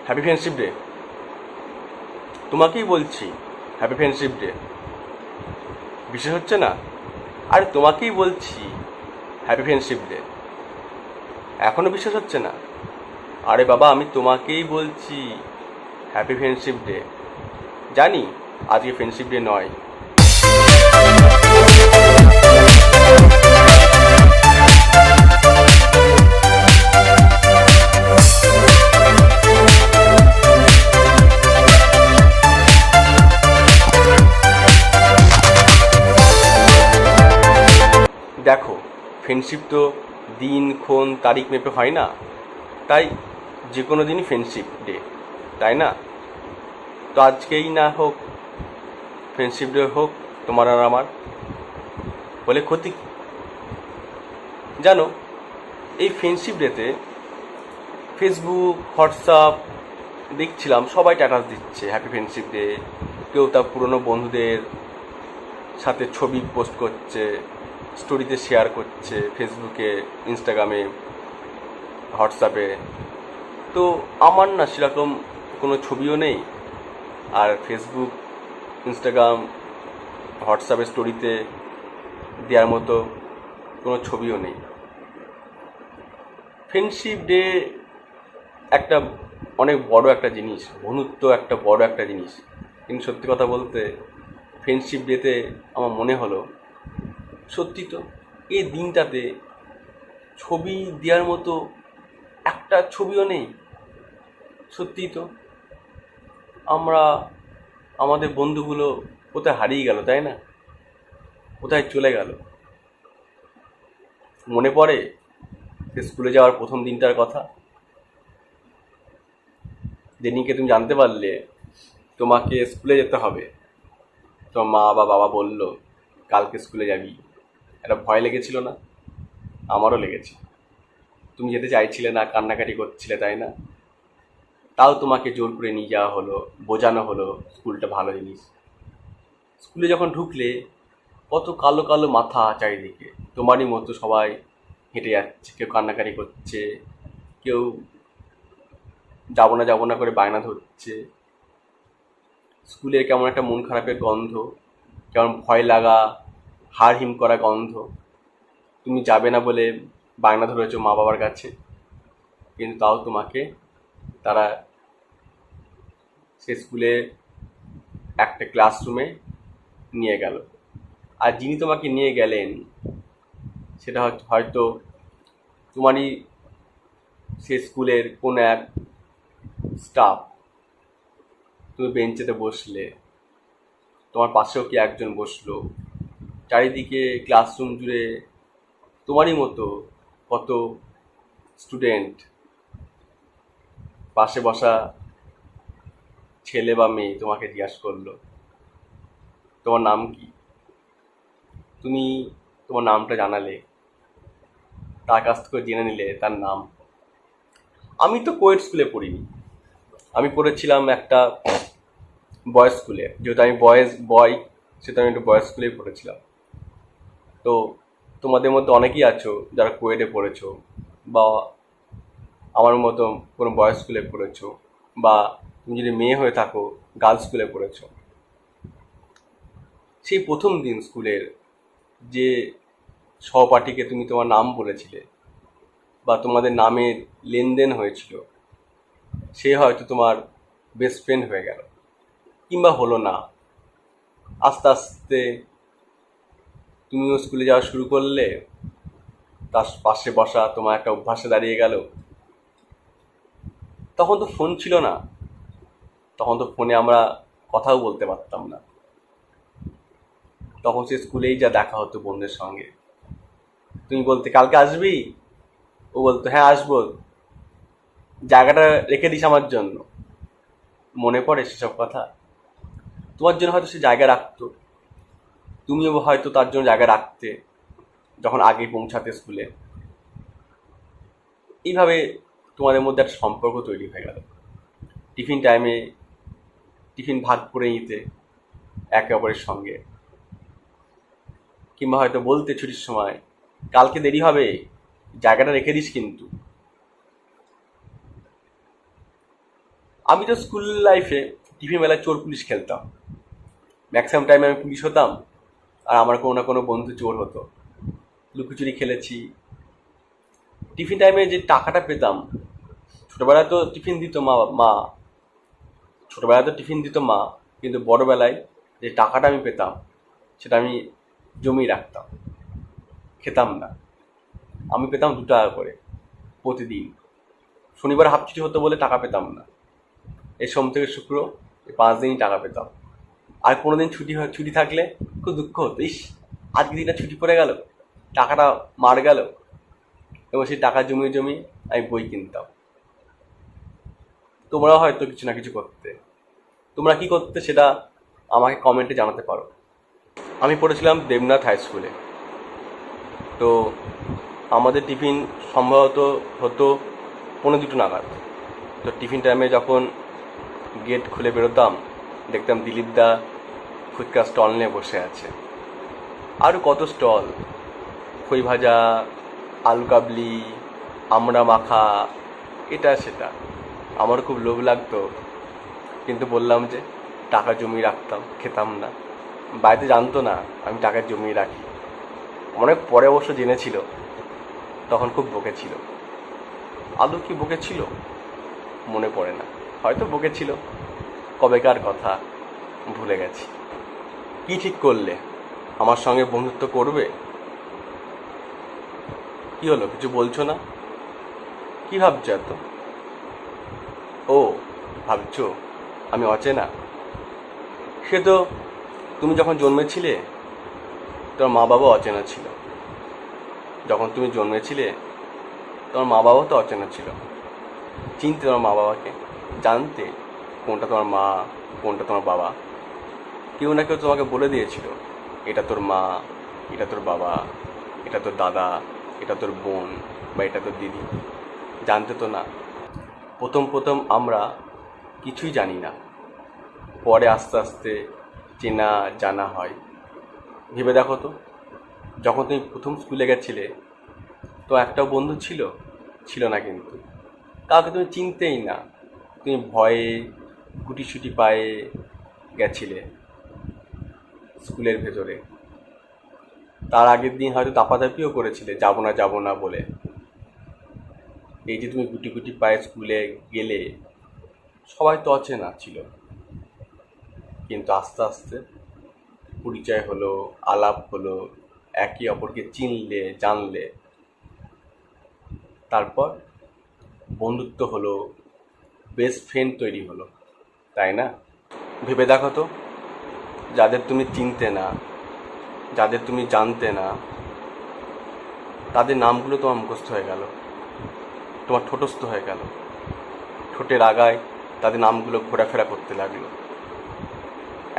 Happy friendship day. তোমাকেই বলছি happy friendship day. বিশ্বাস হচ্ছে না? আরে তোমাকেই বলছি হ্যাপি ফ্রেন্ডশিপ ডে। এখনও বিশ্বাস হচ্ছে না? আরে বাবা, আমি তোমাকেই বলছি হ্যাপি ফ্রেন্ডশিপ ডে। জানি আজকে ফ্রেন্ডশিপ ডে নয়। দেখো, ফ্রেন্ডশিপ তো দিন ক্ষণ তারিখ মেপে হয় না, তাই যে কোনো দিনই ফ্রেন্ডশিপ ডে, তাই না? তো আজকেই না হোক ফ্রেন্ডশিপ ডে হোক তোমার আর আমার, বলে ক্ষতি কি? জানো, এই ফ্রেন্ডশিপ ডেতে ফেসবুক, হোয়াটসঅ্যাপ দেখছিলাম সবাই স্ট্যাটাস দিচ্ছে হ্যাপি ফ্রেন্ডশিপ ডে। কেউ তার পুরনো বন্ধুদের সাথে ছবি পোস্ট করছে, স্টোরিতে শেয়ার করছে, ফেসবুকে, ইনস্টাগ্রামে, হোয়াটসঅ্যাপে। তো আমার না সেরকম কোনো ছবিও নেই, আর ফেসবুক, ইনস্টাগ্রাম, হোয়াটসঅ্যাপে স্টোরিতে দেওয়ার মতো কোনো ছবিও নেই। ফ্রেন্ডশিপ ডে একটা অনেক বড় একটা জিনিস, বন্ধুত্ব একটা বড় একটা জিনিস, কিন্তু সত্যি কথা বলতে ফ্রেন্ডশিপ ডেতে আমার মনে হলো সত্যি তো এই দিনটাতে ছবি দেওয়ার মতো একটা ছবিও নেই। সত্যি তো আমরা আমাদের বন্ধুগুলো কোথায় হারিয়ে গেল, তাই না? কোথায় চলে গেল? মনে পড়ে স্কুলে যাওয়ার প্রথম দিনটার কথা, যেদিনকে তুমি জানতে পারলে তোমাকে স্কুলে যেতে হবে। তোমার মা বা বাবা বলল কালকে স্কুলে যাবি। একটা ভয় লেগেছিল না? আমারও লেগেছে। তুমি যেতে চাইছিলে না, কান্নাকাটি করছিলে, তাই না? তাও তোমাকে জোর করে নিয়ে যাওয়া হলো, বোঝানো হলো স্কুলটা ভালো জিনিস। স্কুলে যখন ঢুকলে কত কালো কালো মাথা চারিদিকে, তোমারই মতো সবাই হেঁটে যাচ্ছে, কেউ কান্নাকাটি করছে, কেউ যাবো না করে বায়না ধরছে। স্কুলের কেমন একটা মন খারাপের গন্ধ, কেমন ভয় লাগা, হাড় হিম করা গন্ধ। তুমি যাবে না বলে বায়না ধরেছো মা বাবার কাছে, কিন্তু তাও তোমাকে তারা সে স্কুলে একটা ক্লাসরুমে নিয়ে গেল। আর যিনি তোমাকে নিয়ে গেলেন সেটা হয়তো তোমারই সে স্কুলের কোনো এক স্টাফ। তুমি বেঞ্চেতে বসলে, তোমার পাশেও কি একজন বসলো, চারিদিকে ক্লাসরুম জুড়ে তোমারই মতো কত স্টুডেন্ট, পাশে বসা ছেলে বা মেয়ে তোমাকে জিজ্ঞাসা করলো তোমার নাম কি। তুমি তোমার নামটা জানালে, তার কাছ থেকে জেনে নিলে তার নাম। আমি তো কোয়েট স্কুলে পড়িনি, আমি পড়েছিলাম একটা বয়েজ স্কুলে। যেহেতু আমি বয়, সেহেতু আমি একটু বয়েজ স্কুলেই পড়েছিলাম। তো তোমাদের মধ্যে অনেকেই আছো যারা কোয়েডে পড়েছো, বা আমার মতো কোনো বয়েজ স্কুলে পড়েছো, বা তুমি যদি মেয়ে হয়ে থাকো গার্লস স্কুলে পড়েছো। সেই প্রথম দিন স্কুলের যে সহপাঠীকে তুমি তোমার নাম বলেছিলে, বা তোমাদের নামের লেনদেন হয়েছিল, সে হয়তো তোমার বেস্ট ফ্রেন্ড হয়ে গেল, কিংবা হলো না। আস্তে আস্তে তুমিও স্কুলে যাওয়া শুরু করলে, তার পাশে বসা তোমার একটা অভ্যাসে দাঁড়িয়ে গেল। তখন তো ফোন ছিল না, তখন তো ফোনে আমরা কথাও বলতে পারতাম না। তখন সে স্কুলেই যা দেখা হতো বন্ধুদের সঙ্গে। তুমি বলতে কালকে আসবি, ও বলতো হ্যাঁ আসবো, জায়গাটা রেখে দিস আমার জন্য। মনে পড়ে সেসব কথা? তোমার জন্য হয়তো সে জায়গা রাখতো, তুমিও হয়তো তার জন্য জায়গা রাখতে যখন আগে পৌঁছাতে স্কুলে। এইভাবে তোমাদের মধ্যে একটা সম্পর্ক তৈরি হয়ে গেল। টিফিন টাইমে টিফিন ভাগ করে নিতে একে অপরের সঙ্গে, কিংবা হয়তো বলতে ছুটির সময় কালকে দেরি হবে, জায়গাটা রেখে দিস কিন্তু। আমি তো স্কুল লাইফে টিফিন বেলায় চোর পুলিশ খেলতাম। ম্যাক্সিমাম টাইমে আমি পুলিশ হতাম, আর আমার কোনো না কোনো বন্ধু চোর হতো। লুকোচুরি খেলেছি। টিফিন টাইমে যে টাকাটা পেতাম, ছোটোবেলায় তো টিফিন দিত মা ছোটোবেলায় তো টিফিন দিত মা, কিন্তু বড়োবেলায় যে টাকাটা আমি পেতাম সেটা আমি জমিয়ে রাখতাম, খেতাম না। আমি পেতাম 2 টাকা করে প্রতিদিন। শনিবার হাফ ছুটি হতো বলে টাকা পেতাম না। এই সোম থেকে শুক্র এই 5 দিনই টাকা পেতাম। আর কোনো দিন ছুটি থাকলে খুব দুঃখ হতো, ইস আজকে দিনটা ছুটি পড়ে গেল, টাকাটা মার গেল। এবং সেই টাকা জমিয়ে জমিয়ে আমি বই কিনতাম। তোমরাও হয়তো কিছু না কিছু করতে। তোমরা কি করতে সেটা আমাকে কমেন্টে জানাতে পারো। আমি পড়েছিলাম দেবনাথ হাই স্কুলে। তো আমাদের টিফিন সম্ভবত হতো 1:45 নাগাদ। তো টিফিন টাইমে যখন গেট খুলে বেরোতাম, দেখতাম দিলীপ দা ফুচকা স্টল নিয়ে বসে আছে। আরও কত স্টল, খই ভাজা, আলু কাবলি, আমড়া মাখা, এটা সেটা। আমার খুব লোভ লাগতো, কিন্তু বললাম যে টাকা জমিয়ে রাখতাম, খেতাম না। বাড়িতে জানতো না আমি টাকা জমিয়ে রাখি। অনেক পরে অবশ্য জেনেছিল, তখন খুব বকেছিল। আদৌ কি বকেছিল মনে পড়ে না, হয়তো বকেছিল, কবেকার কথা ভুলে গেছি। কি ঠিক করলে, আমার সঙ্গে বন্ধুত্ব করবে? কি হলো, কিছু বলছো না? কি ভাবছো এত? ও ভাবছো আমি অচেনা? সে তো তুমি যখন জন্মেছিলে তোমার মা বাবা অচেনা ছিল। যখন তুমি জন্মেছিলে তোমার মা বাবাও তো অচেনা ছিল। চিনতে তোমার মা বাবাকে, জানতে কোনটা তোমার মা কোনটা তোমার বাবা। কেউ না কেউ তোমাকে বলে দিয়েছিল এটা তোর মা, এটা তোর বাবা, এটা তোর দাদা, এটা তোর বোন, বা এটা তোর দিদি। জানতে তো না। প্রথম প্রথম আমরা কিছুই জানি না, পরে আস্তে আস্তে চেনা জানা হয়। ভেবে দেখো তো, যখন তুমি প্রথম স্কুলে গেছিলে তো একটাও বন্ধু ছিল না, কিন্তু কাউকে তুমি চিনতেই না। তুমি ভয়ে গুটিসুটি পায়ে গেছিলে স্কুলের ভেতরে। তার আগের দিন হয়তো দাপাদাপিও করেছিলে যাব না বলে। এই যে তুমি গুটি গুটি পায়ে স্কুলে গেলে, সবাই তো অচেনা ছিল, কিন্তু আস্তে আস্তে পরিচয় হলো, আলাপ হলো, একে অপরকে চিনলে জানলে, তারপর বন্ধুত্ব হলো, বেস্ট ফ্রেন্ড তৈরি হলো, তাই না? ভেবে দেখো তো, যাদের তুমি চিনতে না, যাদের তুমি জানতে না, তাদের নামগুলো তোমার মুখস্থ হয়ে গেল, তোমার ঠোঁটস্থ হয়ে গেল। ঠোঁটের আগায় তাদের নামগুলো ঘোরাফেরা করতে লাগলো।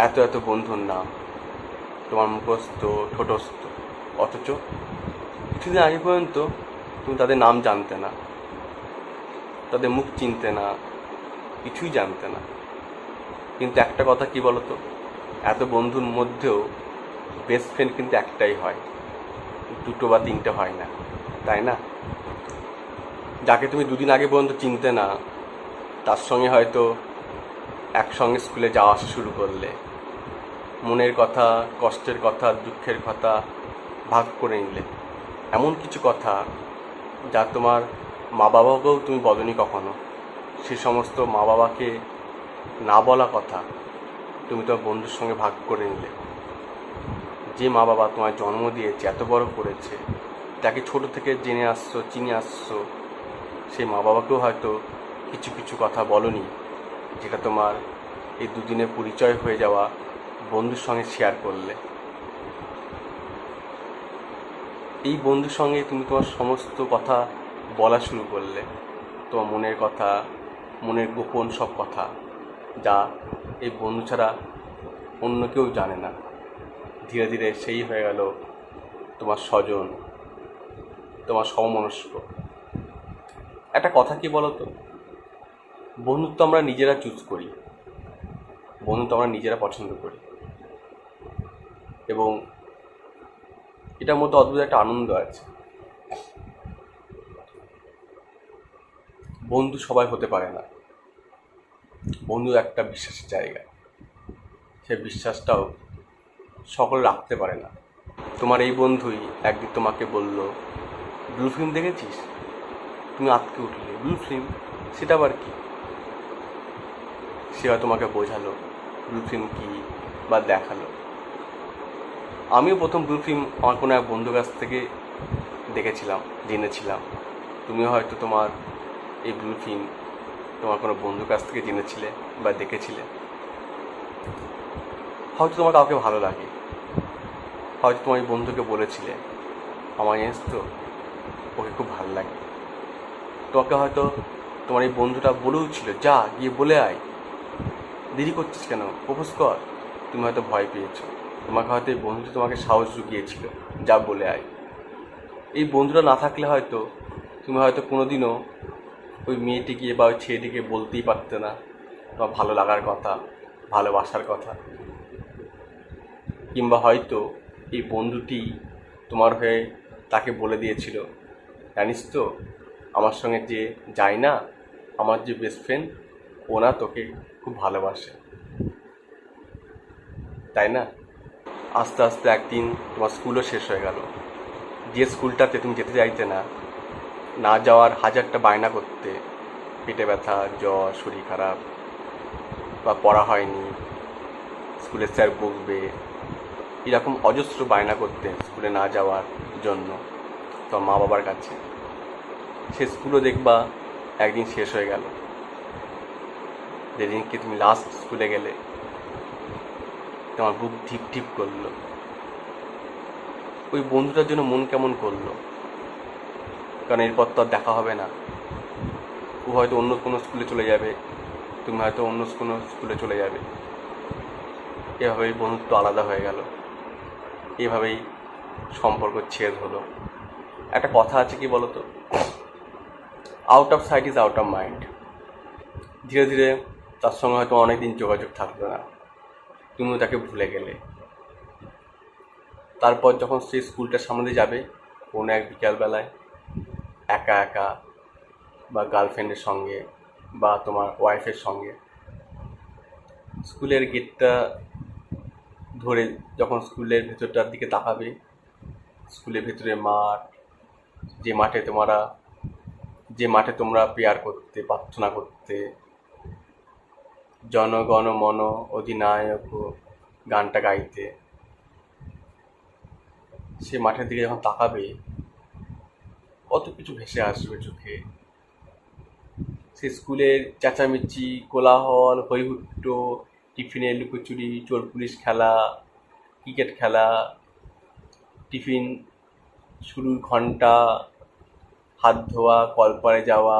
এত এত বন্ধুর নাম তোমার মুখস্থ, ঠোঁটস্থ, অথচ কিছুদিন আগে পর্যন্ত তুমি তাদের নাম জানতে না, তাদের মুখ চিনতে না, কিছুই জানতে না। কিন্তু একটা কথা কি বলো তো, এত বন্ধুর মধ্যেও বেস্ট ফ্রেন্ড কিন্তু একটাই হয়, 2 বা 3টে হয় না, তাই না? যাকে তুমি 2 দিন আগে পর্যন্ত চিনতে না, তার সঙ্গে হয়তো একসঙ্গে স্কুলে যাওয়া আসা শুরু করলে, মনের কথা, কষ্টের কথা, দুঃখের কথা ভাগ করে নিলে। এমন কিছু কথা যা তোমার মা বাবাকেও তুমি বলোনি কখনো, সে সমস্ত মা বাবাকে না বলা কথা তুমি তোমার বন্ধুর সঙ্গে ভাগ করে নিলে। যে মা বাবা তোমার জন্ম দিয়েছে, এত বড় করেছে, যাকে ছোট থেকে জেনে আসছো, চিনে আসছো, সেই মা বাবাকেও হয়তো কিছু কিছু কথা বলোনি, যেটা তোমার এই 2 দিনে পরিচয় হয়ে যাওয়া বন্ধুর সঙ্গে শেয়ার করলে। এই বন্ধুর সঙ্গে তুমি তোমার সমস্ত কথা বলা শুরু করলে, তোমার মনের কথা, মনের গোপন সব কথা, যা এই বন্ধু ছাড়া অন্য কেউ জানে না। ধীরে ধীরে সেই হয়ে গেল তোমার স্বজন, তোমার সমমনস্ক। একটা কথা কি বলো তো, বন্ধুত্ব আমরা নিজেরা চুজ করি, বন্ধুত্ব আমরা নিজেরা পছন্দ করি, এবং এটার মধ্যে অদ্ভুত একটা আনন্দ আছে। বন্ধু সবাই হতে পারে না, বন্ধু একটা বিশ্বাসের জায়গা, সে বিশ্বাসটাও সকলে রাখতে পারে না। তোমার এই বন্ধুই একদিন তোমাকে বলল, ব্লু ফিল্ম দেখেছিস? তুমি আটকে উঠলে, ব্লু ফিল্ম সেটা আবার কি? সে তোমাকে বোঝালো ব্লু ফিল্ম কী বা দেখালো। আমিও প্রথম ব্লু ফিল্ম আমার কোনো এক বন্ধুর কাছ থেকে দেখেছিলাম, জেনেছিলাম। তুমিও হয়তো তোমার এই ব্লু ফিল্ম তোমার কোনো বন্ধুর কাছ থেকে জেনেছিলে বা দেখেছিলে। হয়তো তোমার কাউকে ভালো লাগে, হয়তো তোমার এই বন্ধুকে বলেছিলে, আমার জানিস তো ওকে খুব ভালো লাগে। তোমাকে হয়তো তোমার এই বন্ধুটা বলেও ছিল, যা গিয়ে বলে আয়, দেরি করছিস কেন, প্রপোজ কর। তুমি হয়তো ভয় পেয়েছো, তোমাকে হয়তো এই বন্ধুটা তোমাকে সাহস জুগিয়েছিল, যা বলে আয়। এই বন্ধুটা না থাকলে হয়তো তুমি হয়তো কোনোদিনও ওই মেয়েটিকে বা ওই ছেলেটিকে বলতেই পারতে না তোমার ভালো লাগার কথা, ভালোবাসার কথা। কিংবা হয়তো এই বন্ধুটি তোমার হয়ে তাকে বলে দিয়েছিল, জানিস তো আমার সঙ্গে যে যায় না, আমার যে বেস্ট ফ্রেন্ড, ও না তোকে খুব ভালোবাসে, তাই না? আস্তে আস্তে একদিন তোমার স্কুলও শেষ হয়ে গেল। যে স্কুলটাতে তুমি যেতে চাইতে না, না যাওয়ার হাজারটা বায়না করতে, পেটে ব্যথা, জ্বর, শরীর খারাপ, বা পড়া হয়নি, স্কুলের স্যার বকবে, এরকম অজস্র বায়না করতে স্কুলে না যাওয়ার জন্য তোমার মা বাবার কাছে। সে স্কুলও দেখবা একদিন শেষ হয়ে গেল। যেদিনকে তুমি লাস্ট স্কুলে গেলে তোমার বুক ঢিপ ঢিপ করলো। ওই বন্ধুটার জন্য মন কেমন করলো, কারণ এরপর তো আর দেখা হবে না। ও হয়তো অন্য কোনো স্কুলে চলে যাবে, তুমি হয়তো অন্য কোনো স্কুলে চলে যাবে। এভাবেই বন্ধুত্ব আলাদা হয়ে গেল, এভাবেই সম্পর্ক ছেদ হলো। একটা কথা আছে, কি বলো তো, out of sight is out of mind. ধীরে ধীরে তার সঙ্গে হয়তো অনেক দিন যোগাযোগ থাকবে না, তুমিও তাকে ভুলে গেলে। তারপর যখন সেই স্কুলটার সামনে যাবে কোনো এক বিকালবেলায়, একা একা বা গার্লফ্রেন্ডের সঙ্গে বা তোমার ওয়াইফের সঙ্গে, স্কুলের গেটটা ধরে যখন স্কুলের ভেতরটার দিকে তাকাবে, স্কুলের ভেতরে মাঠ, যে মাঠে তোমরা প্রেয়ার করতে, প্রার্থনা করতে, জনগণ মন অধিনায়ক গানটা গাইতে, সে মাঠের দিকে যখন তাকাবে, কত কিছু ভেসে আসবে চোখে। সে স্কুলের চেঁচামেচি, কোলাহল, হইহুট্টো, টিফিনের লুকোচুরি, চোর পুলিশ খেলা, ক্রিকেট খেলা, টিফিন শুরুর ঘন্টা, হাত ধোয়া, কলপারে যাওয়া,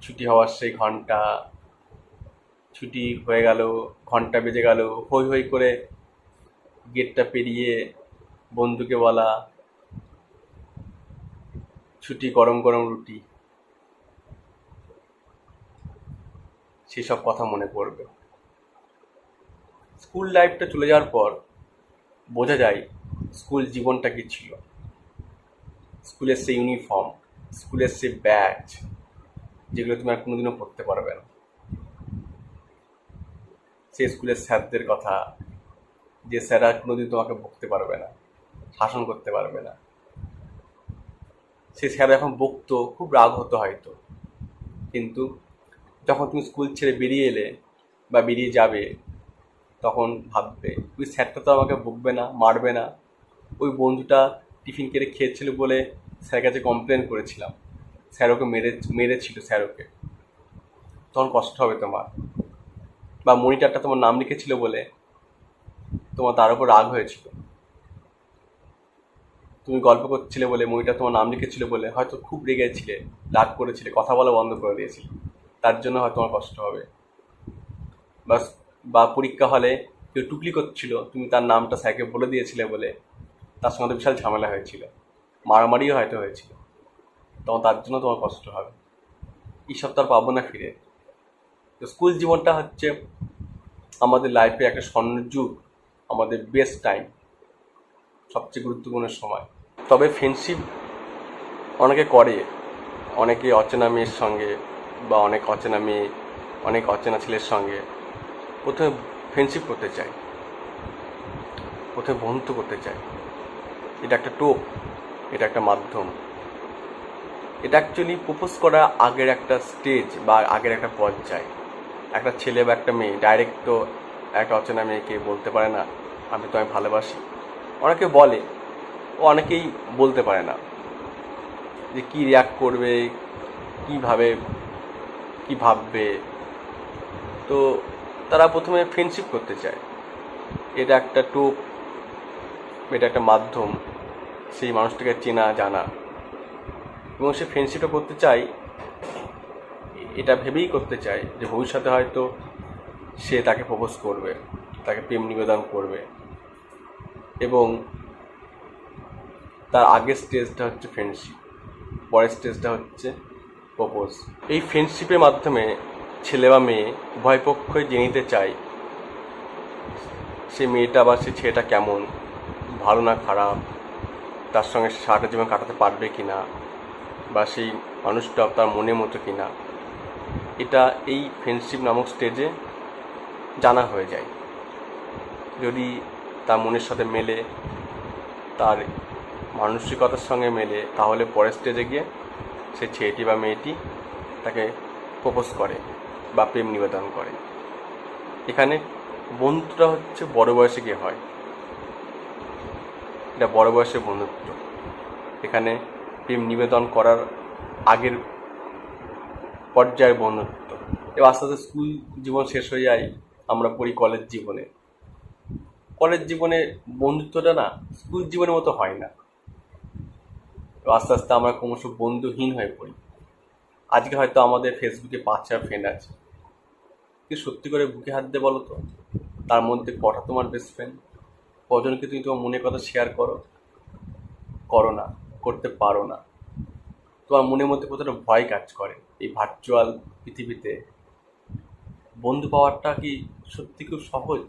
ছুটি হওয়ার সেই ঘন্টা, ছুটি হয়ে গেল, ঘন্টা বেজে গেল, হই হই করে গেটটা পেরিয়ে বন্ধুকে বলা, ছুটি, গরম গরম রুটি, সেসব কথা মনে পড়বে। স্কুল লাইফটা চলে যাওয়ার পর বোঝা যায় স্কুল জীবনটা কি ছিল। স্কুলের সেই ইউনিফর্ম, স্কুলের সেই ব্যাচ, যেগুলো তুমি আর কোনোদিনও পড়তে পারবে না। সেই স্কুলের স্যারদের কথা, যে স্যাররা কোনোদিন তোমাকে বকতে পারবে না, শাসন করতে পারবে না। সে স্যার এখন বকতো, খুব রাগ হতো হয়তো, কিন্তু যখন তুমি স্কুল ছেড়ে বেরিয়ে এলে বা বেরিয়ে যাবে, তখন ভাববে ওই স্যারটা তো আমাকে বকবে না, মারবে না। ওই বন্ধুটা টিফিন কেড়ে খেয়েছিল বলে স্যারের কাছে কমপ্লেন করেছিলাম, স্যার ওকে মেরেছিল স্যার ওকে, তখন কষ্ট হবে তোমার। বা মনিটরটা তোমার নাম লিখেছিল বলে তোমার তার উপর রাগ হয়েছিল, তুমি গল্প করছিলে বলে, মনিটর তোমার নাম লিখেছিল বলে হয়তো খুব রেগেছিলে, রাগ করেছিলে, কথা বলা বন্ধ করে দিয়েছিলে, তার জন্য হয়তো তোমার কষ্ট হবে। বা পরীক্ষা হলে কেউ টুকলি করছিল, তুমি তার নামটা স্যারকে বলে দিয়েছিলে বলে তার সঙ্গে বিশাল ঝামেলা হয়েছিল, মারামারিও হয়তো হয়েছিল, তখন তার জন্য তোমার কষ্ট হবে। এইসব তো আর পাবো না ফিরে। তো স্কুল জীবনটা হচ্ছে আমাদের লাইফে একটা স্বর্ণযুগ, আমাদের বেস্ট টাইম, সবচেয়ে গুরুত্বপূর্ণ সময়। তবে ফ্রেন্ডশিপ অনেকে করে, অনেকে অচেনা মেয়ের সঙ্গে বা অনেক অচেনা মেয়ে অনেক অচেনা ছেলের সঙ্গে প্রথমে ফ্রেন্ডশিপ করতে চায়, প্রথমে বন্ধুত্ব করতে চায়। এটা একটা টোপ, এটা একটা মাধ্যম। এটা অ্যাকচুয়ালি প্রপোজ করা আগের একটা স্টেজ বা আগের একটা পর্যায়। একটা ছেলে বা একটা মেয়ে ডাইরেক্ট তো একটা অচেনা মেয়েকে বলতে পারে না আমি তোমায় ভালোবাসি। অনেকে বলে, ও অনেকেই বলতে পারে না যে কী রিয়াক্ট করবে, কীভাবে কী ভাববে। তো তারা প্রথমে ফ্রেন্ডশিপ করতে চায়। এটা একটা টোপ, এটা একটা মাধ্যম সেই মানুষটাকে চেনা জানা, এবং সে ফ্রেন্ডশিপটা করতে চায় এটা ভেবেই করতে চায় যে ভবিষ্যতে হয়তো সে তাকে প্রপোজ করবে, তাকে প্রেম নিবেদন করবে। এবং তার আগের স্টেজটা হচ্ছে ফ্রেন্ডশিপ, পরের স্টেজটা হচ্ছে প্রপোজ। এই ফ্রেন্ডশিপের মাধ্যমে ছেলে বা মেয়ে উভয় পক্ষই জেনে নিতে চায় সে মেয়েটা বা সে ছেলেটা কেমন, ভালো না খারাপ, তার সঙ্গে সারাটা জীবন কাটাতে পারবে কি না, বা সেই মানুষটা তার মনের মতো কি না। এটা এই ফ্রেন্ডশিপ নামক স্টেজে জানা হয়ে যায়। যদি তার মনের সাথে মেলে, তার মানসিকতার সঙ্গে মেলে, তাহলে পরের স্টেজে গিয়ে সে ছেলেটি বা মেয়েটি তাকে প্রপোজ করে বা প্রেম নিবেদন করে। এখানে বন্ধুত্বটা হচ্ছে বড় বয়সে গিয়ে হয়, এটা বড় বয়সের বন্ধুত্ব। এখানে প্রেম নিবেদন করার আগের পর্যায়ের বন্ধুত্ব। এবার আস্তে আস্তে স্কুল জীবন শেষ হয়ে যায়, আমরা পড়ি কলেজ জীবনে। কলেজ জীবনে বন্ধুত্বটা না স্কুল জীবনের মতো হয় না। আস্তে আস্তে আমরা ক্রমশ বন্ধুহীন হয়ে পড়ি। আজকে হয়তো আমাদের ফেসবুকে 5-4 ফ্রেন্ড আছে, কিন্তু সত্যি করে বুকে হাত দিয়ে বলো তো, তার মধ্যে কটা তোমার বেস্ট ফ্রেন্ড? কজনকে তুমি তোমার মনের কথা শেয়ার করো না, করতে পারো না? তোমার মনের মধ্যে কতটা ভয় কাজ করে এই ভার্চুয়াল পৃথিবীতে? বন্ধু পাওয়াটা কি সত্যি খুব সহজ?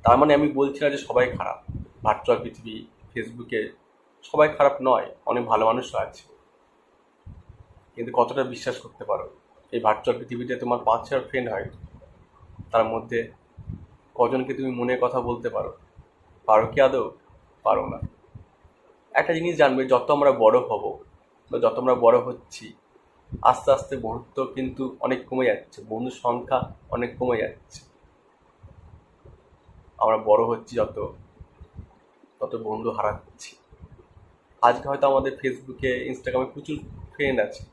তার মানে আমি বলছি না যে সবাই খারাপ। ভার্চুয়াল পৃথিবী, ফেসবুকে সবাই খারাপ নয়, অনেক ভালো মানুষও আছে। কিন্তু কতটা বিশ্বাস করতে পারো এই ভার্চুয়াল পৃথিবীতে? তোমার 5-4 ফ্রেন্ড হয়, তার মধ্যে কজনকে তুমি মনের কথা বলতে পারো কি আদৌ? পারো না। একটা জিনিস জানবে, যত আমরা বড় হব বা যত আমরা বড় হচ্ছি, আস্তে আস্তে বন্ধুত্ব কিন্তু অনেক কমে যাচ্ছে, বন্ধুর সংখ্যা অনেক কমে যাচ্ছে। আমরা বড় হচ্ছি তত বন্ধু হারাচ্ছি। আজকে হয়তো আমাদের ফেসবুকে, ইনস্টাগ্রামে প্রচুর ফ্রেন্ড আছে,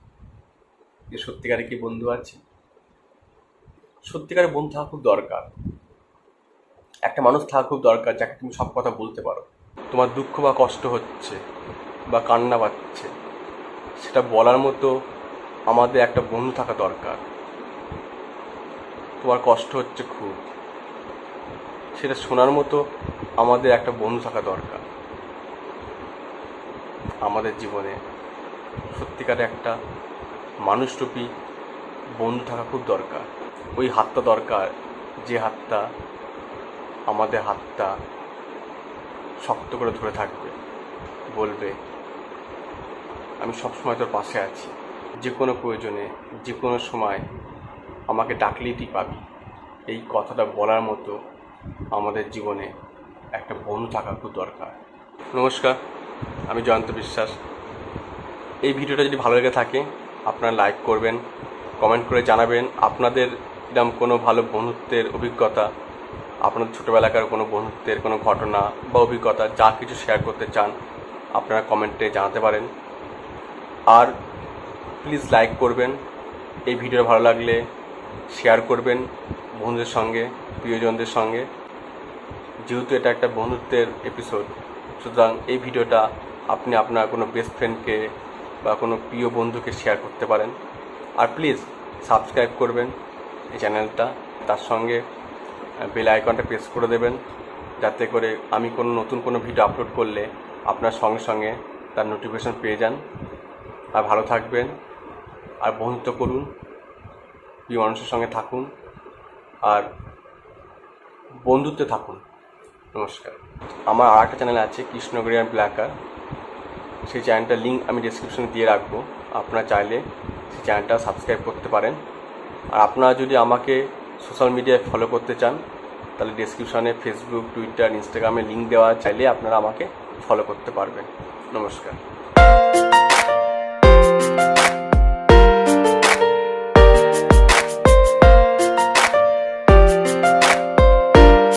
যে সত্যিকারে কি বন্ধু আছে? সত্যিকারের বন্ধু থাকা খুব দরকার। একটা মানুষ থাকা খুব দরকার যাকে তুমি সব কথা বলতে পারো। তোমার দুঃখ বা কষ্ট হচ্ছে বা কান্না পাচ্ছে, সেটা বলার মতো আমাদের একটা বন্ধু থাকা দরকার। তোমার কষ্ট হচ্ছে খুব, সেটা শোনার মতো আমাদের একটা বন্ধু থাকা দরকার। আমাদের জীবনে সত্যিকারে একটা মানুষরূপী বন্ধু থাকা খুব দরকার। ওই হাতটা দরকার, যে হাতটা আমাদের হাতটা শক্ত করে ধরে থাকবে, বলবে আমি সবসময় তোর পাশে আছি, যে কোনো প্রয়োজনে, যে কোনো সময় আমাকে ডাকলেই তুই পাবি। এই কথাটা বলার মতো আমাদের জীবনে একটা বন্ধু থাকা খুব দরকার। নমস্কার, আমি জয়ন্ত বিশ্বাস। এই ভিডিওটা যদি ভালো লেগে থাকে আপনারা লাইক করবেন, কমেন্ট করে জানাবেন আপনাদের এরকম কোনো ভালো বন্ধুত্বের অভিজ্ঞতা, আপনাদের ছোটোবেলাকার কোনো বন্ধুত্বের কোনো ঘটনা বা অভিজ্ঞতা, যা কিছু শেয়ার করতে চান আপনারা কমেন্টে জানাতে পারেন। আর প্লিজ লাইক করবেন, এই ভিডিও ভালো লাগলে শেয়ার করবেন বন্ধুদের সঙ্গে, প্রিয়জনদের সঙ্গে। যেহেতু এটা একটা বন্ধুত্বের এপিসোড, সুতরাং এই ভিডিওটা আপনি আপনার কোনো বেস্ট ফ্রেন্ডকে বা কোনো প্রিয় বন্ধুকে শেয়ার করতে পারেন। আর প্লিজ সাবস্ক্রাইব করবেন এই চ্যানেলটা, তার সঙ্গে বেল আইকনটা প্রেস করে দেবেন, যাতে করে আমি কোনো নতুন কোনো ভিডিও আপলোড করলে আপনার সঙ্গে সঙ্গে তার নোটিফিকেশন পেয়ে যান। আর ভালো থাকবেন, আর বন্ধুত্ব করুন, প্রিয় মানুষের সঙ্গে থাকুন, আর বন্ধুত্বে থাকুন। নমস্কার। আমার আর একটা চ্যানেল আছে, কৃষ্ণগড়িয়ান ব্ল্যাকার। সেই চ্যানেলটার লিঙ্ক আমি ডেসক্রিপশনে দিয়ে রাখবো, আপনারা চাইলে সেই চ্যানেলটা সাবস্ক্রাইব করতে পারেন। আর আপনারা যদি আমাকে সোশ্যাল মিডিয়ায় ফলো করতে চান তাহলে ডেসক্রিপশানে ফেসবুক, টুইটার, ইনস্টাগ্রামে লিঙ্ক দেওয়া, চাইলে আপনারা আমাকে ফলো করতে পারবেন। নমস্কার।